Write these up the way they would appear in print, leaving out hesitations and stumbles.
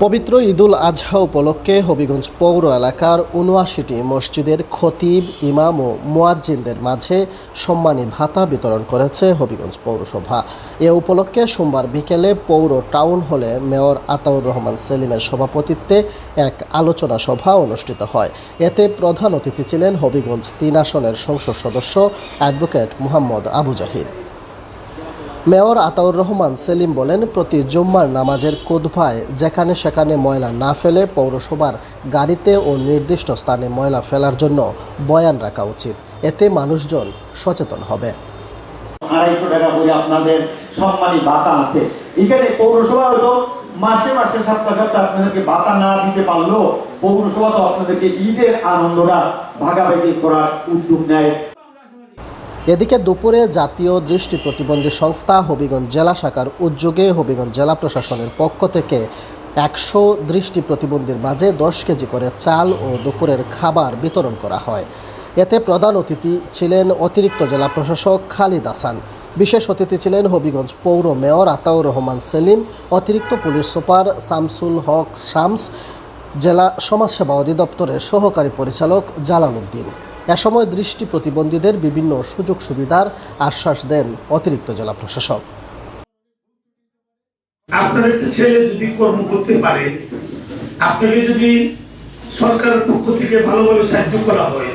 পবিত্র ঈদুল আজহা উপলক্ষে হবিগঞ্জ পৌর এলাকার ৭৯টি মসজিদের খতিব, ইমাম ও মুয়াজ্জিনদের মাঝে সম্মানী ভাতা বিতরণ করেছে হবিগঞ্জ পৌরসভা। এ উপলক্ষে সোমবার বিকেলে পৌর টাউন হলে মেয়র আতাউর রহমান সেলিমের সভাপতিত্বে এক আলোচনা সভা অনুষ্ঠিত হয়। এতে প্রধান অতিথি ছিলেন হবিগঞ্জ ৩ আসনের সংসদ সদস্য অ্যাডভোকেট মোহাম্মদ আবু জাহির। মেয়র আতাউর রহমান সেলিম বলেন, প্রতি জুম্মার নামাজের কুতবায় যেখানে সেখানে ময়লা না ফেলে পৌরসভার গাড়িতে ও নির্দিষ্ট স্থানে ময়লা ফেলার জন্য বয়ান রাখা উচিত। এতে মানুষজন সচেতন হবে। ২৫০ টাকা করে আপনাদের সম্মানী ভাতা আছে। এখানে পৌরসভা হয়তো মাসে মাসে সপ্তাহে সপ্তাহে আপনাদেরকে ভাতা না দিতে পারলেও পৌরসভা তো আপনাদেরকে ঈদের আনন্দটা ভাগাভাগি করার উদ্যোগ নেয়। এদিকে দুপুরে জাতীয় দৃষ্টি প্রতিবন্ধী সংস্থা হবিগঞ্জ জেলা শাখার উদ্যোগে হবিগঞ্জ জেলা প্রশাসনের পক্ষ থেকে ১০০ দৃষ্টি প্রতিবন্ধীর মাঝে ১০ কেজি করে চাল ও দুপুরের খাবার বিতরণ করা হয়। এতে প্রধান অতিথি ছিলেন অতিরিক্ত জেলা প্রশাসক খালিদ হাসান। বিশেষ অতিথি ছিলেন হবিগঞ্জ পৌর মেয়র আতাউর রহমান সেলিম, অতিরিক্ত পুলিশ সুপার শামসুল হক শামস, জেলা সমাজসেবা অধিদপ্তরের সহকারী পরিচালক জালাল উদ্দিন। এ সময় দৃষ্টি প্রতিবন্ধীদের বিভিন্ন সুযোগ সুবিধার আশ্বাস দেন অতিরিক্ত জেলা প্রশাসক। আপনার একটা ছেলে যদি কর্ম করতে পারে, আপনাকে যদি সরকারের পক্ষ থেকে ভালোভাবে সাহায্য করা হয়,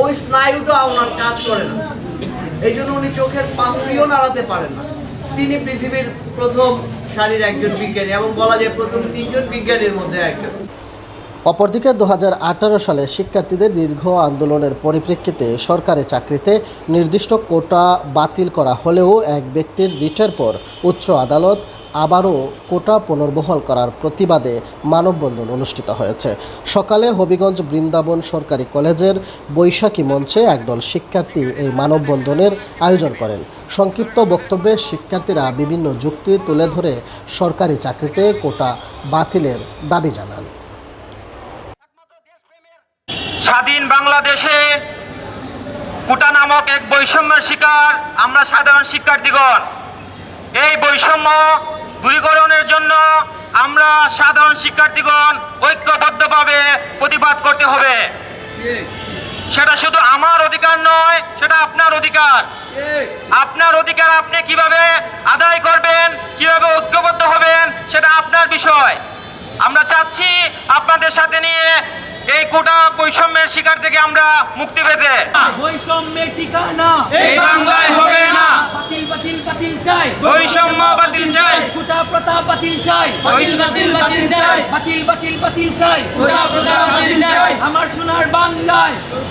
ওই স্নায়ুটা ওনার কাজ করে না, এই জন্য উনি চোখের পাপড়িও নাড়াতে পারেন না। তিনি পৃথিবীর প্রথম সারির একজন বিজ্ঞানী এবং বলা যায় প্রথম ৩ জন বিজ্ঞানীর মধ্যে একজন। অপরদিকে ২০১৮ সালে শিক্ষার্থীদের দীর্ঘ আন্দোলনের পরিপ্রেক্ষিতে সরকারি চাকরিতে নির্দিষ্ট কোটা বাতিল করা হলেও এক ব্যক্তির রিটের পর উচ্চ আদালত আবারও কোটা পুনর্বহাল করার প্রতিবাদে মানববন্ধন অনুষ্ঠিত হয়েছে। সকালে হবিগঞ্জ বৃন্দাবন সরকারি কলেজের বৈশাখী মঞ্চে একদল শিক্ষার্থী এই মানববন্ধনের আয়োজন করেন। সংক্ষিপ্ত বক্তব্যে শিক্ষার্থীরা বিভিন্ন যুক্তি তুলে ধরে সরকারি চাকরিতে কোটা বাতিলের দাবি জানান। স্বাধীন বাংলাদেশে কোটা নামক এক বৈষম্যের শিকার আমরা সাধারণ শিক্ষার্থীগণ। এই বৈষম্য দূরীকরণের জন্য আমরা সাধারণ শিক্ষার্থীগণ ঐক্যবদ্ধভাবে প্রতিবাদ করতে হবে। সেটা শুধু আমার অধিকার নয়, সেটা আপনার অধিকার। আপনার অধিকার আপনি কিভাবে আদায় করবেন, কিভাবে ঐক্যবদ্ধ হবেন, সেটা আপনার বিষয়। আমরা চাচ্ছি আপনাদের সাথে নিয়ে এই কোটা বৈষম্যের শিকার থেকে আমরা মুক্তি পেতে। বৈষম্যের ঠিকানা এই বাংলায় হবে না। বাতিল বাতিল বাতিল চাই, বৈষম্য বাতিল চাই, কোটা প্রথা বাতিল চাই, বাতিল বাতিল বাতিল চাই, বাতিল বাতিল বাতিল চাই, কোটা প্রথা বাতিল চাই। আমার সোনার বাংলায়